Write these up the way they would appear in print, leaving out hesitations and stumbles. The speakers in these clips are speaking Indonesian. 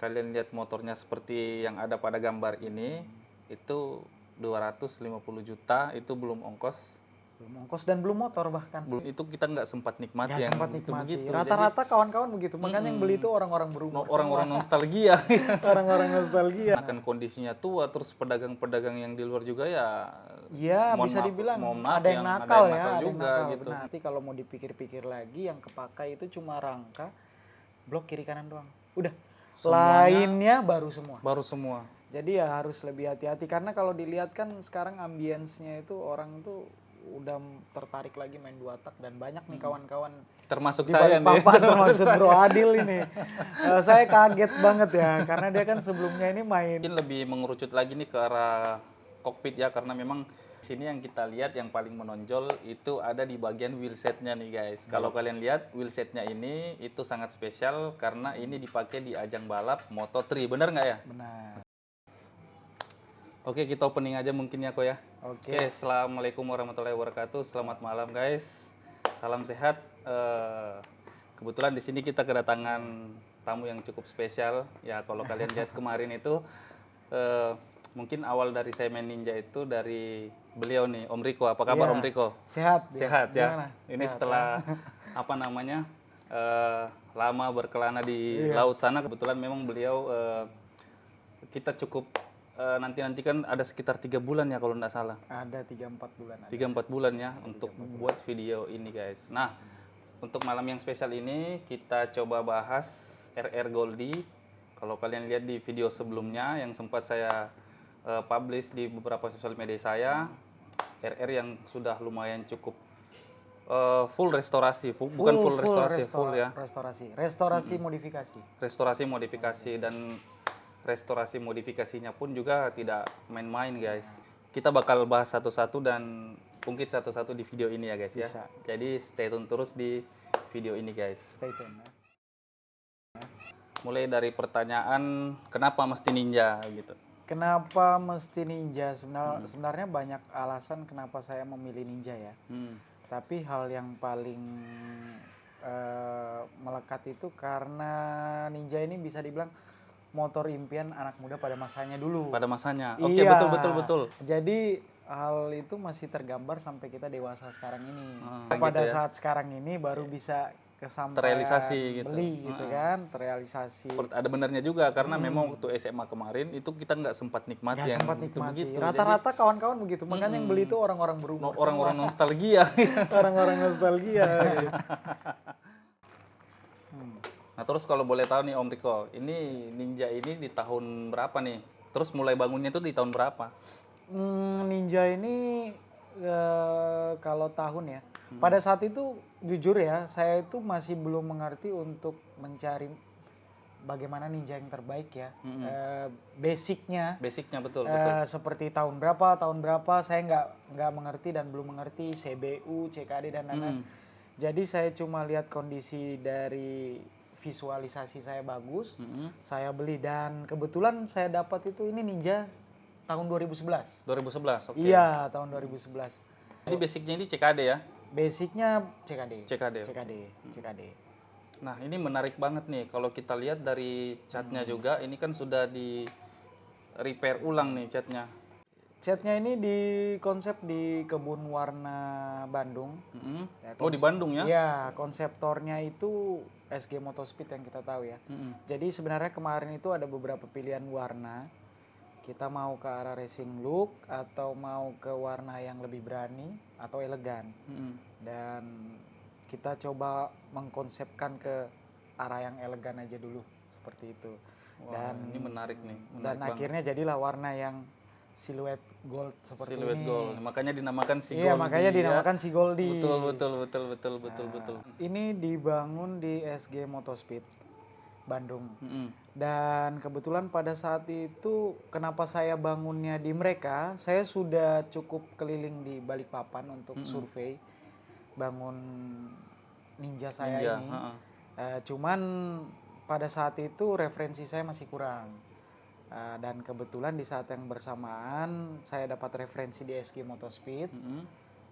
kalian lihat motornya seperti yang ada pada gambar ini, itu 250 juta, itu belum ongkos. Belum ongkos dan belum motor bahkan. Belum, itu kita nggak sempat nikmati Nggak yang sempat itu nikmati. begitu. Rata-rata kawan-kawan begitu. Makanya yang beli itu orang-orang berumur. Orang-orang nostalgia. Orang-orang nostalgia. Akan kondisinya tua, terus pedagang-pedagang yang di luar juga ya. Iya, mohon bisa maaf- dibilang mohon maaf ada yang nakal ya, ada yang juga nakal. gitu. Benar. Nanti kalau mau dipikir-pikir lagi, yang kepakai itu cuma rangka, blok kiri kanan doang. Udah. Semuanya Lainnya baru semua. baru semua. Jadi ya harus lebih hati-hati karena kalau dilihat kan sekarang ambience-nya itu orang tuh udah tertarik lagi main 2 tak dan banyak nih kawan-kawan Termasuk di saya nih. Balikpapan termasuk Bro Adil ini. Saya kaget banget ya karena dia kan sebelumnya ini main. Mungkin lebih mengerucut lagi nih ke arah kokpit ya, karena memang sini yang kita lihat yang paling menonjol itu ada di bagian wheelsetnya nih guys. Kalau kalian lihat wheelsetnya ini itu sangat spesial karena ini dipakai di ajang balap Moto3, bener nggak ya? Benar. Oke, kita opening aja mungkin ya kok ya. Oke. Oke, assalamualaikum warahmatullahi wabarakatuh. Selamat malam guys. Salam sehat. Kebetulan di sini kita kedatangan tamu yang cukup spesial. Ya kalau kalian lihat kemarin itu mungkin awal dari saya main ninja itu dari beliau nih, Om Riko. Apa kabar Iya. Om Riko? Sehat. Sehat ya. Gimana? Ini Sehat, setelah apa namanya lama berkelana di laut sana, kebetulan memang beliau kita cukup nanti kan ada sekitar 3 bulan ya kalau nggak salah. Ada 3-4 bulan. 3-4 bulan ya untuk buat video ini guys. Nah, untuk malam yang spesial ini kita coba bahas RR Goldie. Kalau kalian lihat di video sebelumnya yang sempat saya publish di beberapa sosial media saya, RR yang sudah lumayan cukup full restorasi, bukan full restorasi, full ya. Restorasi modifikasi. Restorasi modifikasi dan restorasi modifikasinya pun juga tidak main-main guys. Kita bakal bahas satu-satu dan ungkit satu-satu di video ini ya guys ya. Bisa. Jadi stay tune terus di video ini guys. Stay tune ya. Mulai dari pertanyaan kenapa mesti ninja gitu. Kenapa mesti ninja? Sebenarnya banyak alasan kenapa saya memilih ninja ya. Tapi hal yang paling melekat itu karena ninja ini bisa dibilang motor impian anak muda pada masanya dulu. Pada masanya. Oke, Iya. betul. Jadi hal itu masih tergambar sampai kita dewasa sekarang ini. gitu Pada ya. saat sekarang ini baru bisa kesampaian Terrealisasi gitu. beli gitu kan, terrealisasi. Ada benernya juga karena memang waktu SMA kemarin itu kita nggak sempat nikmati Nggak yang sempat itu nikmati. begitu. Rata-rata kawan-kawan begitu. Makanya yang beli itu orang-orang berumur. Orang-orang nostalgia. Orang-orang nostalgia. Nah terus kalau boleh tahu nih Om Riko, ini ninja ini di tahun berapa nih? Terus mulai bangunnya itu di tahun berapa? Ninja ini kalau tahun ya, pada saat itu jujur ya, saya itu masih belum mengerti untuk mencari bagaimana ninja yang terbaik ya. Basicnya betul. seperti tahun berapa saya nggak mengerti dan belum mengerti CBU, CKD dan lain-lain. Jadi saya cuma lihat kondisi dari visualisasi saya bagus, saya beli dan kebetulan saya dapat itu ini ninja tahun 2011. 2011, oke. Iya, tahun 2011. Jadi basicnya ini CKD ya? Basicnya CKD. CKD. Nah ini menarik banget nih, kalau kita lihat dari catnya juga, ini kan sudah di repair ulang nih catnya. Catnya ini di konsep di Kebun Warna Bandung. Ya, Oh di Bandung ya? Iya, konseptornya itu SG Motospeed yang kita tahu ya. Jadi sebenarnya kemarin itu ada beberapa pilihan warna. Kita mau ke arah racing look atau mau ke warna yang lebih berani atau elegan. Dan kita coba mengkonsepkan ke arah yang elegan aja dulu seperti itu. Wah, ini menarik nih. Dan akhirnya jadilah warna yang siluet gold seperti siluet ini. gold. Makanya dinamakan si Iya, Goldie. makanya dinamakan si Goldie. Betul. Ini dibangun di SG Motospeed Bandung. Dan kebetulan pada saat itu kenapa saya bangunnya di mereka, saya sudah cukup keliling di Balikpapan untuk survei bangun ninja saya ini. Cuman pada saat itu referensi saya masih kurang. Dan kebetulan di saat yang bersamaan saya dapat referensi di SG Motospeed.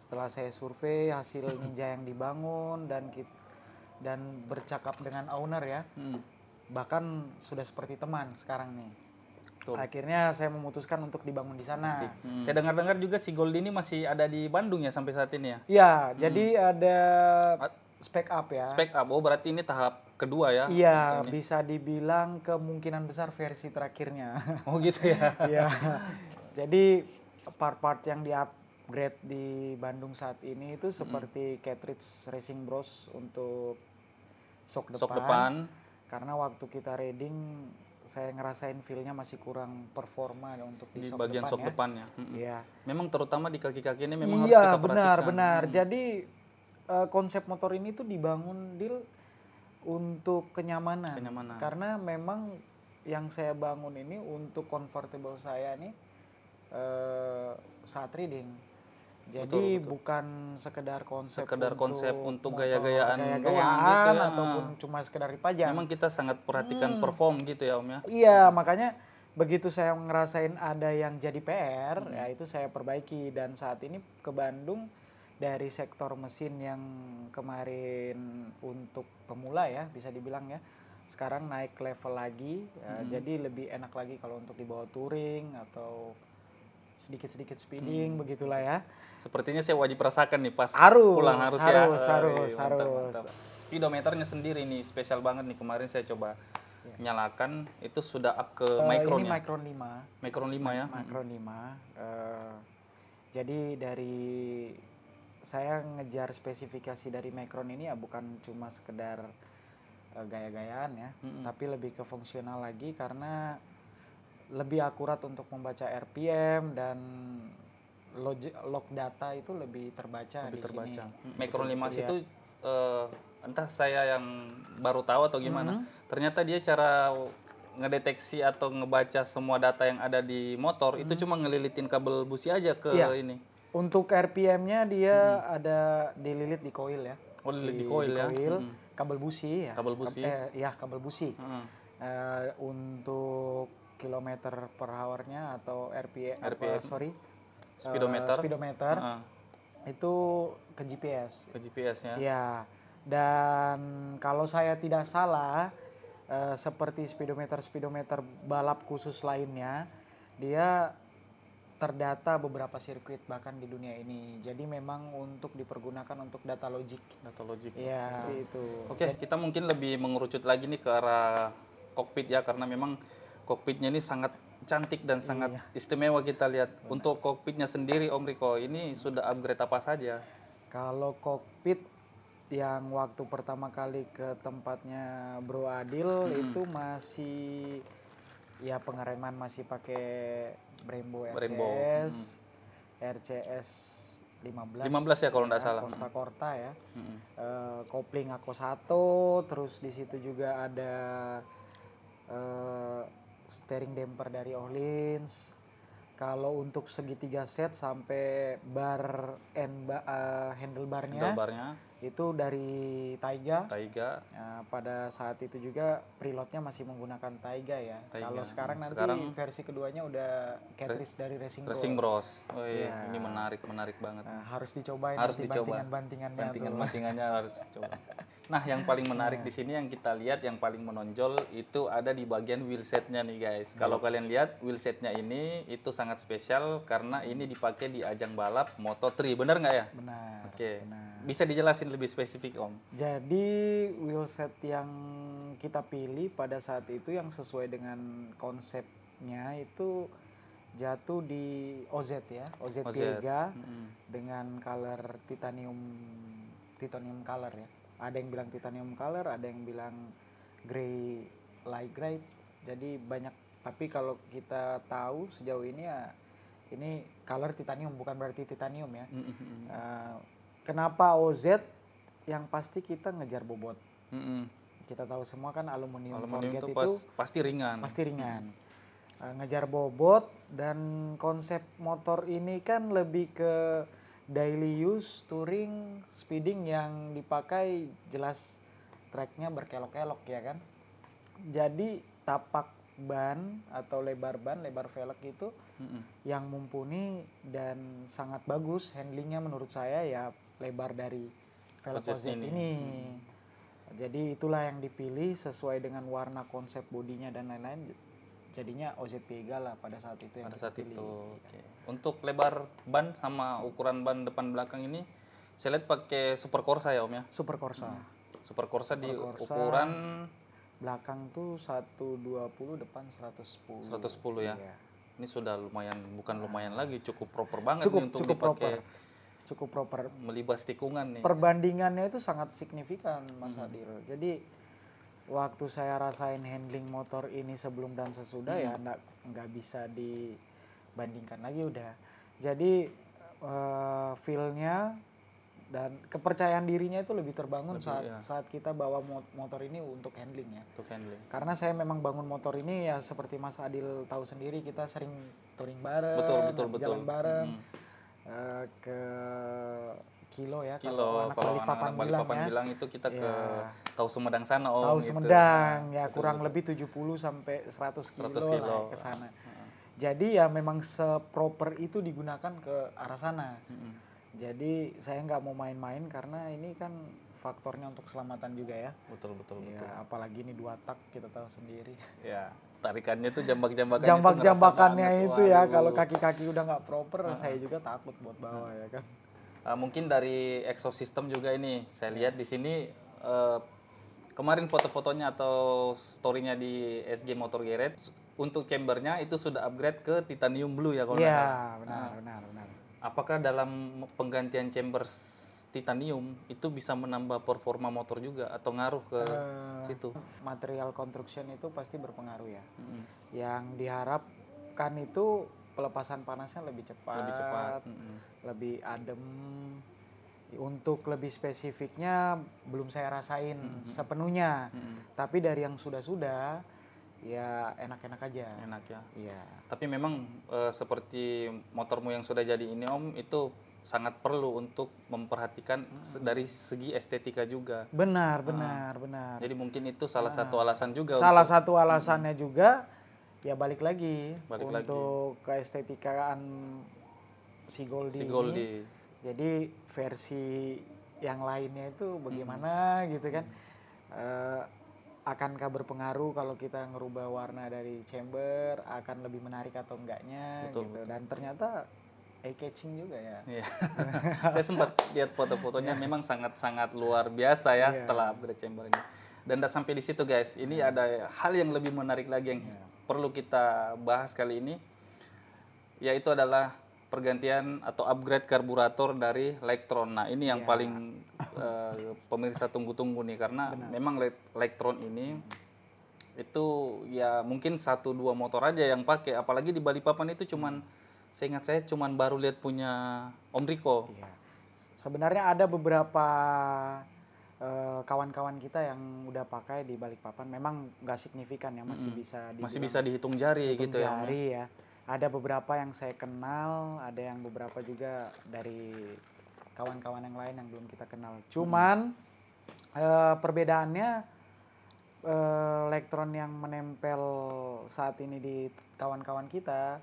Setelah saya survei hasil ninja yang dibangun dan bercakap dengan owner ya, bahkan sudah seperti teman sekarang nih. Betul. Akhirnya saya memutuskan untuk dibangun di sana. Saya dengar-dengar juga si Gold ini masih ada di Bandung ya sampai saat ini ya? Iya, jadi ada A- spec up ya. Spec up, oh berarti ini tahap kedua ya? Iya, untuk ini. bisa dibilang kemungkinan besar versi terakhirnya. Oh gitu ya? Iya. Jadi part-part yang di-upgrade di Bandung saat ini itu seperti cartridge Racing Bros untuk shock Sok depan. depan. Karena waktu kita reading saya ngerasain feel-nya masih kurang performa untuk di Di shock bagian depan sok ya. depannya. Iya. Memang terutama di kaki-kaki ini memang harus Iya, kita perhatikan. benar. Jadi konsep motor ini tuh dibangun untuk kenyamanan. Karena memang yang saya bangun ini untuk comfortable saya nih saat reading. Jadi Betul. bukan sekedar konsep untuk motor gaya-gayaan doang gitu ya. ataupun cuma sekedar dipajang. Memang kita sangat perhatikan perform gitu ya Om ya. Iya, makanya begitu saya ngerasain ada yang jadi PR, ya itu saya perbaiki. Dan saat ini ke Bandung dari sektor mesin yang kemarin untuk pemula ya, bisa dibilang ya, sekarang naik level lagi, jadi lebih enak lagi kalau untuk dibawa touring atau sedikit-sedikit speeding, begitulah ya. Sepertinya saya wajib rasakan nih pas Harus, pulang harus. Mantap. Speedometernya sendiri nih spesial banget nih, kemarin saya coba nyalakan itu sudah up ke micron Ini ya. Micron 5. Micron 5 ya. Micron 5. Jadi dari saya ngejar spesifikasi dari Micron ini ya bukan cuma sekedar gaya-gayaan ya, tapi lebih ke fungsional lagi karena lebih akurat untuk membaca RPM dan log data itu lebih terbaca di sini. Micron 5 itu entah saya yang baru tahu atau gimana. Ternyata dia cara ngedeteksi atau ngebaca semua data yang ada di motor itu cuma ngelilitin kabel busi aja ke ini. Untuk RPM-nya dia ada dililit di coil ya. Oh, di coil ya. Kabel busi ya. Kabel busi. Kabel busi. Untuk kilometer per hour-nya atau RPM. Speedometer. Itu ke GPS. Ke GPS ya. Ya. Dan kalau saya tidak salah, seperti speedometer balap khusus lainnya, dia terdata beberapa sirkuit bahkan di dunia ini. Jadi memang untuk dipergunakan untuk data logik. Iya, itu. Oke, kita mungkin lebih mengerucut lagi nih ke arah kokpit ya, karena memang kokpitnya ini sangat cantik dan sangat istimewa kita lihat. Untuk kokpitnya sendiri Om Riko, ini sudah upgrade apa saja? Kalau kokpit yang waktu pertama kali ke tempatnya Bro Adil itu masih ya pengereman masih pakai Brembo RCS 15 ya kalau nggak salah. Costa Corta ya. Kopling Ako 1, terus di situ juga ada steering damper dari Öhlins. Kalau untuk segitiga set sampai bar handlebarnya itu dari Taiga. Pada saat itu juga preloadnya masih menggunakan Taiga ya. Kalau sekarang versi keduanya udah cartridge dari Racing Bros. Oh iya, ini menarik banget. Harus dicobain. Bantingan-bantingannya harus dicoba. Nah, yang paling menarik di sini yang kita lihat yang paling menonjol itu ada di bagian wheelsetnya nih guys. Kalau kalian lihat wheelsetnya ini itu sangat spesial karena ini dipakai di ajang balap Moto3, benar nggak ya? Benar. Oke. Bisa dijelasin lebih spesifik Om? Jadi wheelset yang kita pilih pada saat itu yang sesuai dengan konsepnya itu jatuh di OZ ya, OZ Giga dengan color titanium color ya. Ada yang bilang titanium color, ada yang bilang gray light gray. Jadi banyak, tapi kalau kita tahu sejauh ini ya ini color titanium, bukan berarti titanium ya. Kenapa OZ? Yang pasti kita ngejar bobot. Kita tahu semua kan aluminium forget itu pasti ringan. Ngejar bobot, dan konsep motor ini kan lebih ke daily use, touring, speeding yang dipakai jelas tracknya berkelok-kelok ya kan. Jadi tapak ban atau lebar velg itu yang mumpuni dan sangat bagus handlingnya menurut saya ya lebar dari velg OZ ini. Jadi itulah yang dipilih sesuai dengan warna, konsep bodinya dan lain-lain. Jadinya OZ Vega lah pada saat itu yang Pada kita saat pilih. itu. Oke. Untuk lebar ban sama ukuran ban depan belakang ini, saya lihat pakai Super Corsa ya Om ya. Super Corsa. Super Corsa di Corsa. ukuran Belakang tuh 120, depan 110. 110 ya. Iya. Ini sudah lumayan, bukan lumayan lagi, cukup proper banget Cukup nih untuk cukup proper. dipakai Cukup proper. melibas tikungan nih. Perbandingannya itu sangat signifikan Mas Adil. Jadi waktu saya rasain handling motor ini sebelum dan sesudah ya nggak bisa dibandingkan lagi udah. Jadi feel-nya dan kepercayaan dirinya itu lebih terbangun saat kita bawa motor ini untuk handling ya. Untuk handling. Karena saya memang bangun motor ini ya seperti Mas Adil tahu sendiri, kita sering touring bareng, Betul. jalan bareng ke Kilo ya. Kalau anak anak Balikpapan bilang itu kita ke Tahu Sumedang sana Om. Tahu gitu. Sumedang ya, kurang lebih 70 sampai 100 kilo, 100 kilo lah ke sana. Jadi ya memang seproper itu digunakan ke arah sana. Jadi saya nggak mau main-main karena ini kan faktornya untuk keselamatan juga ya. Betul. Ya, apalagi ini 2 tak kita tahu sendiri. Ya, tarikannya tuh jambak-jambakannya Jambak-jambakannya itu ya, kalau kaki-kaki udah nggak proper saya juga takut buat bawa ya kan. Mungkin dari ekosistem juga ini saya lihat di sini kemarin foto-fotonya atau story-nya di SG Motor Garage untuk chambernya itu sudah upgrade ke titanium blue ya kalau nggak salah. Benar. Apakah dalam penggantian chamber titanium itu bisa menambah performa motor juga atau ngaruh ke situ? Material construction itu pasti berpengaruh ya. Yang diharapkan itu pelepasan panasnya lebih cepat. Lebih adem. Untuk lebih spesifiknya belum saya rasain sepenuhnya. Tapi dari yang sudah-sudah ya enak-enak aja. Enak ya. Iya. Tapi memang seperti motormu yang sudah jadi ini Om, itu sangat perlu untuk memperhatikan dari segi estetika juga. Benar. Jadi mungkin itu salah satu alasan juga. Salah satu alasannya juga ya balik lagi untuk keestetikaan si Goldie ini. Jadi versi yang lainnya itu bagaimana gitu kan. Akankah berpengaruh kalau kita ngerubah warna dari chamber, akan lebih menarik atau enggaknya gitu. Dan ternyata eye-catching juga ya. Iya. Saya sempat lihat foto-fotonya memang sangat-sangat luar biasa ya setelah upgrade chamber ini. Dan sampai di situ guys, ini ada hal yang lebih menarik lagi yang perlu kita bahas kali ini, yaitu adalah pergantian atau upgrade karburator dari Lectron. Nah ini yang paling pemirsa tunggu-tunggu nih, karena memang Lectron ini itu ya mungkin 1-2 motor aja yang pakai, apalagi di Balikpapan itu cuman seingat saya cuman baru lihat punya Om Riko. Iya. Sebenarnya ada beberapa kawan-kawan kita yang udah pakai di Balikpapan, memang nggak signifikan ya, masih bisa dihitung jari gitu ya. Ada beberapa yang saya kenal, ada yang beberapa juga dari kawan-kawan yang lain yang belum kita kenal. Cuman perbedaannya Lectron yang menempel saat ini di kawan-kawan kita,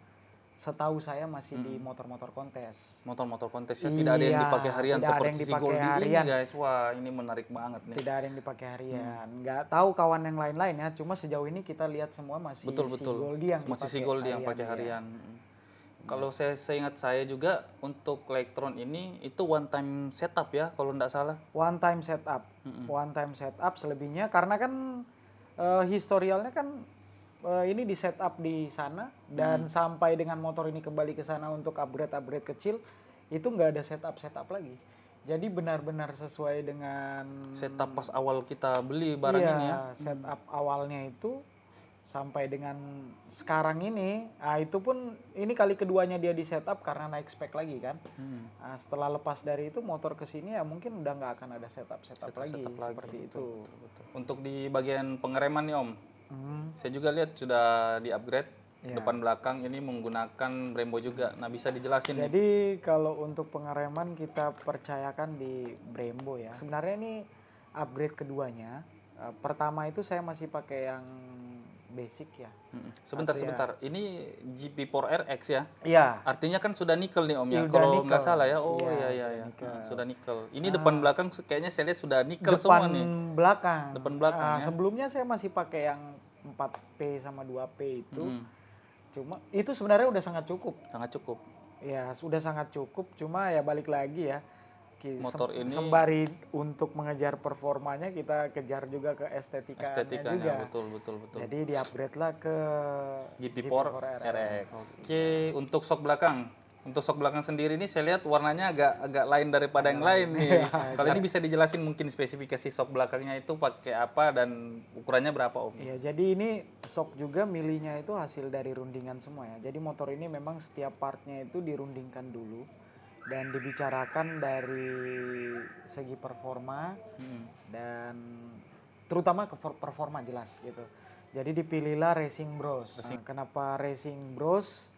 setahu saya masih di motor-motor kontes. Motor-motor kontes ya, tidak ada yang dipakai harian seperti si Goldie ini guys. Wah ini menarik banget nih. Tidak ada yang dipakai harian. Nggak tahu kawan yang lain-lain ya. Cuma sejauh ini kita lihat semua masih si Goldie yang masih si Goldie yang pakai harian. Kalau seingat saya juga untuk Lectron ini itu one time setup ya kalau tidak salah. One time setup selebihnya karena kan historialnya kan ini di setup di sana dan sampai dengan motor ini kembali ke sana untuk upgrade kecil itu nggak ada setup lagi. Jadi benar-benar sesuai dengan setup pas awal kita beli barang ini ya. Setup awalnya itu sampai dengan sekarang ini, itu pun ini kali keduanya dia di setup karena naik spek lagi kan. Nah, setelah lepas dari itu motor kesini ya mungkin udah nggak akan ada setup lagi seperti itu. Betul. Untuk di bagian pengereman nih Om, saya juga lihat sudah di upgrade depan belakang ini menggunakan Brembo juga. Nah bisa dijelasin? Jadi kalau untuk pengereman kita percayakan di Brembo ya. Sebenarnya ini upgrade keduanya. Pertama itu saya masih pakai yang basic ya. Sebentar, Artinya- sebentar. Ini GP4RX ya? Iya. Artinya kan sudah nikel nih Om ya, Iya, udah kalau nggak nikel. salah ya. Oh Iya, iya iya sudah iya. nikel. Sudah nikel. Ini depan belakang kayaknya saya lihat sudah nikel Depan semua nih. belakang. Depan belakang ya. Sebelumnya saya masih pakai yang 4P sama 2P itu. Mm, Cuma itu sebenarnya udah sangat cukup. sangat cukup. Ya, sudah sangat cukup. Cuma ya balik lagi ya. Motor ini- sembari untuk mengejar performanya, kita kejar juga ke estetikanya Estetikanya juga. betul betul betul. Jadi di-upgrade lah ke GP4RX. Oke, untuk sok belakang. Untuk sok belakang sendiri ini saya lihat warnanya agak lain daripada yang lain nih. Kalau ini bisa dijelasin mungkin spesifikasi sok belakangnya itu pakai apa dan ukurannya berapa Om? Iya, jadi ini sok juga milihnya itu hasil dari rundingan semua ya. Jadi motor ini memang setiap partnya itu dirundingkan dulu dan dibicarakan dari segi performa dan terutama ke performa jelas gitu. Jadi dipilihlah Racing Bros. Nah, kenapa Racing Bros?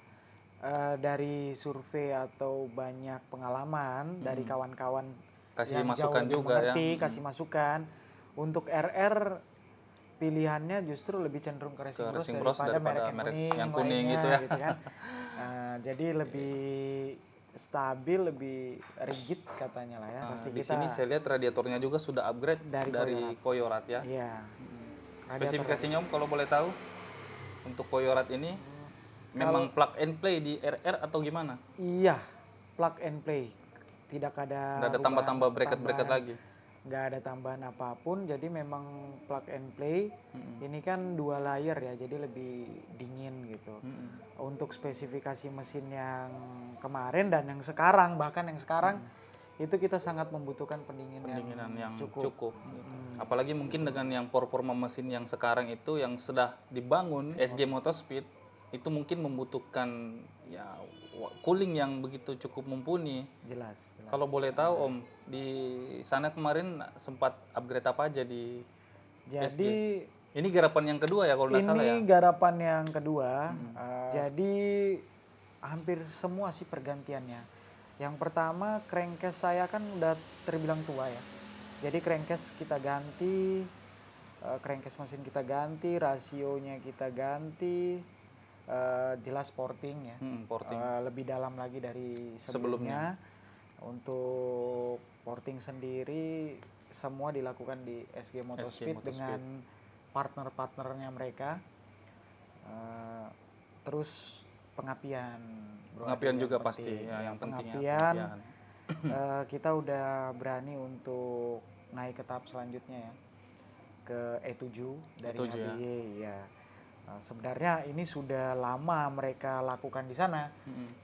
Dari survei atau banyak pengalaman dari kawan-kawan Kasih yang masukan jauh lebih juga mengerti, ya. kasih masukan. Untuk RR pilihannya justru lebih cenderung ke Racing Bros daripada merek yang kuning itu lainnya, ya. gitu kan. Jadi lebih stabil, lebih rigid katanya lah ya. Nah, Pasti di kita sini saya lihat radiatornya juga sudah upgrade dari Koyorat ya. iya. Spesifikasinya Om kalau boleh tahu untuk Koyorat ini memang plug and play di RR atau gimana? Iya, plug and play. Tidak ada Nggak ada tambah-tambah bracket-bracket lagi? Nggak ada tambahan apapun, jadi memang plug and play. Ini kan 2 layer ya, jadi lebih dingin gitu. Untuk spesifikasi mesin yang kemarin dan yang sekarang, bahkan yang sekarang itu kita sangat membutuhkan Pendinginan yang cukup. Apalagi mungkin dengan yang performa mesin yang sekarang itu yang sudah dibangun SG Motorspeed itu mungkin membutuhkan ya cooling yang begitu cukup mumpuni. Jelas. Kalau boleh tahu Om, di sana kemarin sempat upgrade apa aja di SG? Jadi Ini garapan yang kedua ya kalau nggak salah ya? ini garapan yang kedua. Jadi hampir semua sih pergantiannya. Yang pertama, crankcase saya kan udah terbilang tua ya. Jadi crankcase kita ganti, crankcase mesin kita ganti, rasionya kita ganti, jelas porting ya. Porting. Lebih dalam lagi dari sebelumnya. Untuk porting sendiri semua dilakukan di SG Motorspeed dengan partner-partnernya mereka. Terus pengapian juga pasti ya, yang penting pengapian. Kita udah berani untuk naik ke tahap selanjutnya ya, ke E7 dari HBY ya. Sebenarnya ini sudah lama mereka lakukan di sana,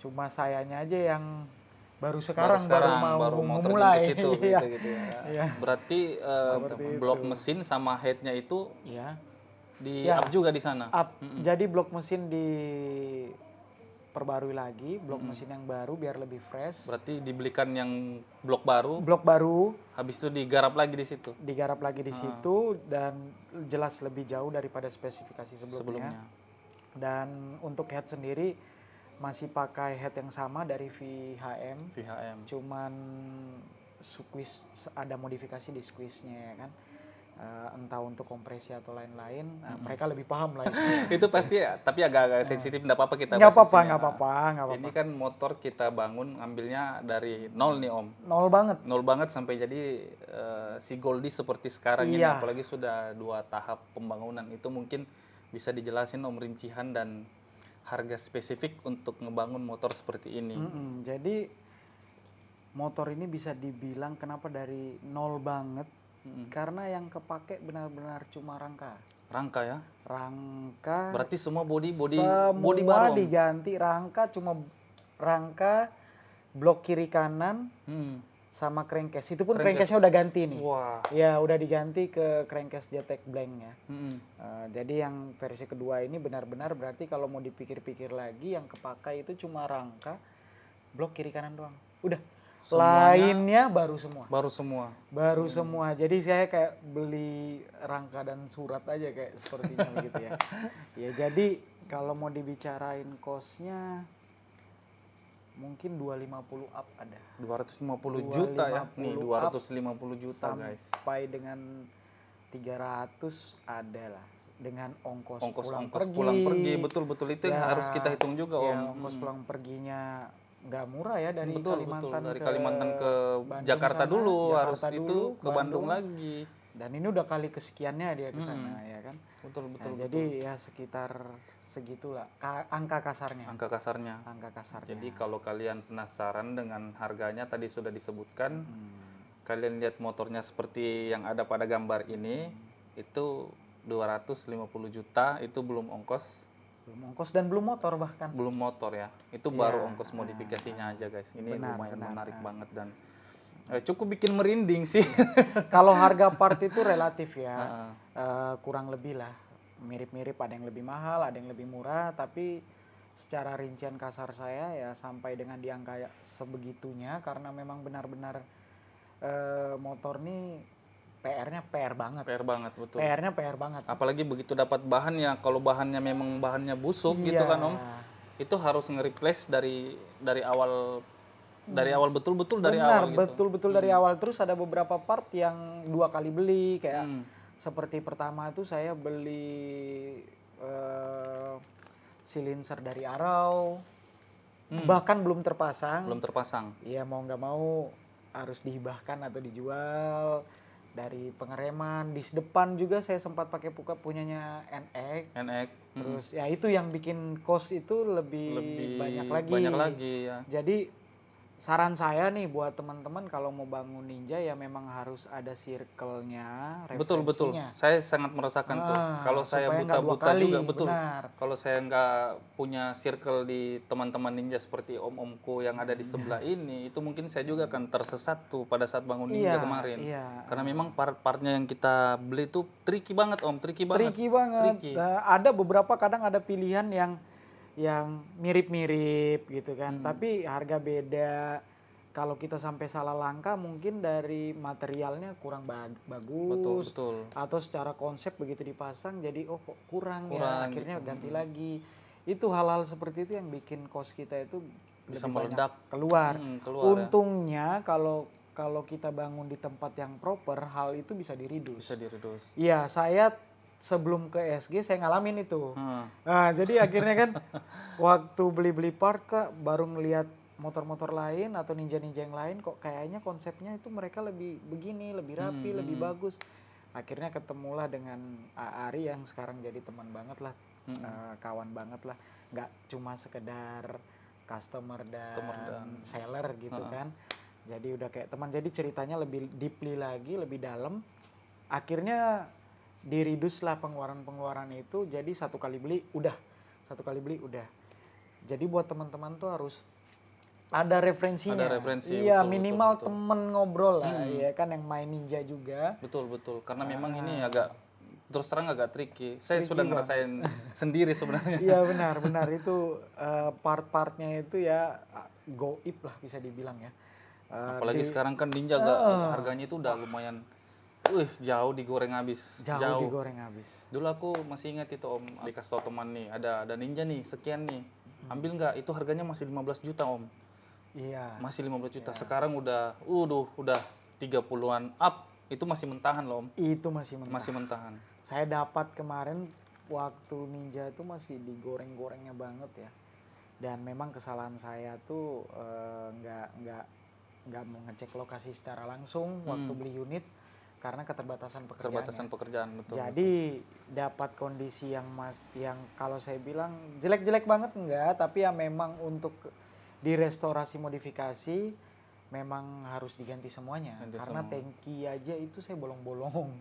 cuma sayanya aja yang baru sekarang baru mau mulai situ, gitu ya. Berarti blok mesin sama headnya itu di up juga di sana. Jadi blok mesin diperbarui lagi, blok mesin yang baru biar lebih fresh. Berarti dibelikan yang blok baru. Habis itu digarap lagi di situ. Digarap lagi di situ dan jelas lebih jauh daripada spesifikasi sebelumnya. Dan untuk head sendiri masih pakai head yang sama dari VHM. Cuman squeeze, ada modifikasi di squeeze-nya ya kan. Entah untuk kompresi atau lain-lain, mereka lebih paham lah itu. Itu pasti ya, tapi agak sensitif, nggak apa-apa kita nggak apa-apa. Ini kan motor kita bangun ambilnya dari nol nih Om. Nol banget sampai jadi si Goldie seperti sekarang ini, apalagi sudah 2 tahap pembangunan. Itu mungkin bisa dijelasin Om rincian dan harga spesifik untuk ngebangun motor seperti ini. Jadi motor ini bisa dibilang kenapa dari nol banget. Karena yang kepake benar-benar cuma rangka ya? Rangka. Berarti semua body baru diganti. Rangka, blok kiri kanan, sama crankcase. Itu pun crankcase-nya udah ganti nih. Ya udah diganti ke crankcase JTEC Blank ya. Jadi yang versi kedua ini benar-benar berarti kalau mau dipikir-pikir lagi yang kepakai itu cuma rangka, blok kiri kanan doang. Udah. Lainnya baru semua. Jadi saya kayak beli rangka dan surat aja kayak sepertinya begitu ya. Ya jadi kalau mau dibicarain cost-nya mungkin 250 up ada. 250 juta ya. Nih 250 juta guys. Sampai dengan 300 ada lah dengan ongkos Ongkos pergi. pulang pergi, betul itu yang harus kita hitung juga ya, Om. ongkos pulang perginya nggak murah ya dari Betul Kalimantan dari ke Kalimantan ke Bandung Jakarta sana, dulu, harus Jakarta itu dulu, ke Bandung lagi. dan ini udah kali kesekiannya dia ke sana ya kan. Betul Jadi ya sekitar segitulah angka kasarnya. Angka kasarnya. Jadi kalau kalian penasaran dengan harganya tadi sudah disebutkan, kalian lihat motornya seperti yang ada pada gambar ini, itu 250 juta, itu belum ongkos. Belum ongkos dan belum motor bahkan. Belum motor ya, itu baru ongkos modifikasinya aja guys. Ini lumayan menarik banget dan cukup bikin merinding sih. Kalau harga part itu relatif ya, kurang lebih lah. Mirip-mirip, ada yang lebih mahal, ada yang lebih murah, tapi secara rincian kasar saya ya sampai dengan di angka sebegitunya karena memang benar-benar motor nih PR-nya PR banget. PR banget, betul. PR-nya PR banget. Apalagi begitu dapat bahan ya, kalau bahannya memang bahannya busuk gitu kan Om, itu harus nge-replace dari awal betul-betul dari awal gitu. Betul-betul dari awal. Terus ada beberapa part yang 2 kali beli kayak seperti pertama itu saya beli silinser dari Arau, bahkan belum terpasang. Belum terpasang. Iya, mau nggak mau harus dihibahkan atau dijual. Dari pengereman di depan juga saya sempat pakai punyanya NX. Terus ya itu yang bikin cost itu lebih banyak lagi. Ya. Jadi saran saya nih buat teman-teman kalau mau bangun Ninja ya memang harus ada circle-nya, referensinya. Betul. Saya sangat merasakan tuh. Kalau saya buta-buta juga betul. Kalau saya nggak punya circle di teman-teman Ninja seperti om-omku yang ada di sebelah ini, itu mungkin saya juga akan tersesat tuh pada saat bangun Ninja kemarin. Karena memang part-partnya yang kita beli tuh tricky banget Om, tricky banget. Ada beberapa kadang ada pilihan yang mirip-mirip gitu kan, tapi harga beda. Kalau kita sampai salah langkah mungkin dari materialnya kurang bagus, betul. Atau secara konsep begitu dipasang jadi kok kurang ya, akhirnya gitu. Ganti lagi. Itu hal-hal seperti itu yang bikin cost kita itu bisa lebih meledak keluar. Untungnya ya. kalau kita bangun di tempat yang proper, hal itu bisa diredus. Iya, saya sebelum ke SG saya ngalamin itu. Nah, jadi akhirnya kan waktu beli part Kak baru ngelihat motor-motor lain atau ninja-ninja yang lain kok kayaknya konsepnya itu mereka lebih begini, lebih rapi, lebih bagus. Akhirnya ketemulah dengan Ari yang sekarang jadi teman banget lah, kawan banget lah. Nggak cuma sekedar customer dan seller gitu kan. Jadi udah kayak teman. Jadi ceritanya lebih deeply lagi, lebih dalam. Akhirnya diridus lah pengeluaran itu, jadi satu kali beli udah. Jadi buat teman-teman tuh harus ada referensinya. Iya, minimal betul. Temen ngobrol lah, ya kan yang main Ninja juga. Betul. Karena memang ini terus terang agak tricky. Saya sudah ngerasain sendiri sebenarnya. Iya benar itu part-partnya itu ya goib lah bisa dibilang ya. Apalagi sekarang kan Ninja harganya itu udah lumayan. Jauh digoreng habis. Jauh digoreng habis. Dulu aku masih ingat itu Om, dikasih tau teman nih, ada Ninja nih, sekian nih. Ambil nggak? Itu harganya masih 15 juta Om. Iya. Masih 15 juta. Iya. Sekarang udah 30-an up. Itu masih mentahan loh Om. Itu masih mentahan. Masih mentahan. Saya dapat kemarin waktu Ninja itu masih digoreng-gorengnya banget ya. Dan memang kesalahan saya tuh nggak mau ngecek lokasi secara langsung waktu beli unit. Karena keterbatasan pekerjaan, betul. Jadi dapat kondisi yang kalau saya bilang jelek-jelek banget enggak, tapi ya memang untuk direstorasi modifikasi memang harus diganti semuanya. Karena tangki aja itu saya bolong-bolong,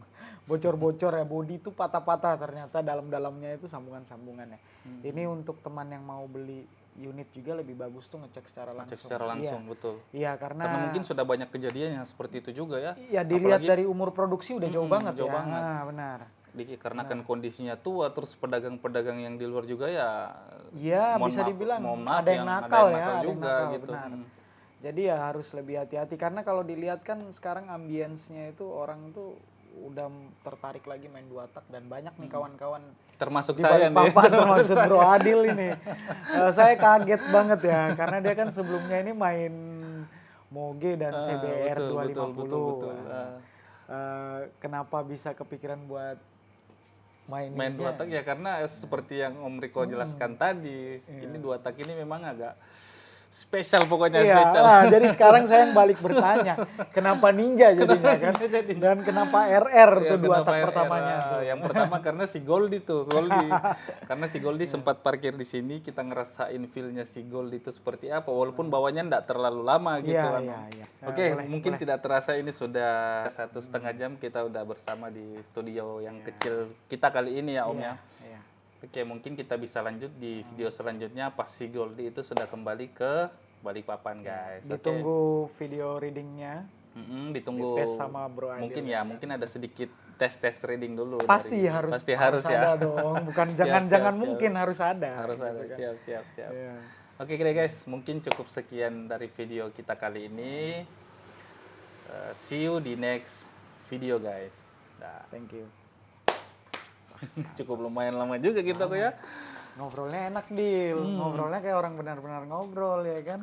bocor-bocor ya, bodi itu patah-patah ternyata dalam-dalamnya itu sambungan-sambungannya. Ini untuk teman yang mau beli unit juga lebih bagus tuh ngecek secara langsung. Betul. Iya, karena mungkin sudah banyak kejadian yang seperti itu juga ya. Iya, dilihat dari umur produksi udah jauh banget ya. Nah, benar. Dikarenakan kondisinya tua, terus pedagang-pedagang yang di luar juga ya. Iya, bisa dibilang ada yang nakal juga gitu. Benar. Jadi ya harus lebih hati-hati karena kalau dilihat kan sekarang ambience-nya itu orang tuh udah tertarik lagi main 2 tak dan banyak nih kawan-kawan termasuk saya nih, termasuk Bro Adil ini. Saya kaget banget ya karena dia kan sebelumnya ini main Moge dan CBR 250. Betul. kenapa bisa kepikiran buat main Main ninja? 2 tak ya karena seperti yang Om Riko jelaskan tadi, ini 2 tak ini memang agak spesial pokoknya Iya, spesial. jadi sekarang saya yang balik bertanya, kenapa ninja jadinya kan? ninja jadinya? Dan kenapa RR Ya, tuh 2 kenapa tak RR? pertamanya tuh? Yang pertama karena si Goldie tuh, karena si Goldie sempat parkir di sini, kita ngerasain feel-nya si Goldie itu seperti apa, walaupun bawanya enggak terlalu lama gitu Iya, kan. iya, iya. Oke, mungkin tidak terasa ini sudah 1,5 jam kita udah bersama di studio yang kecil kita kali ini ya Om ya. Iya. Oke, mungkin kita bisa lanjut di video selanjutnya pas si Goldie itu sudah kembali ke Balikpapan guys. Oke. Ditunggu video readingnya. Ditunggu. Dites sama Bro Adil. Mungkin ada sedikit tes reading dulu. Pasti harus ya. ada dong. Bukan Siap, jangan siap. mungkin harus ada. Harus gitu ada. kan. Siap. Iya. Oke guys, mungkin cukup sekian dari video kita kali ini. See you di next video guys. Dah. Thank you. Cukup lumayan lama juga kita kok ya. Ngobrolnya enak, Dil. Ngobrolnya kayak orang benar-benar ngobrol ya kan.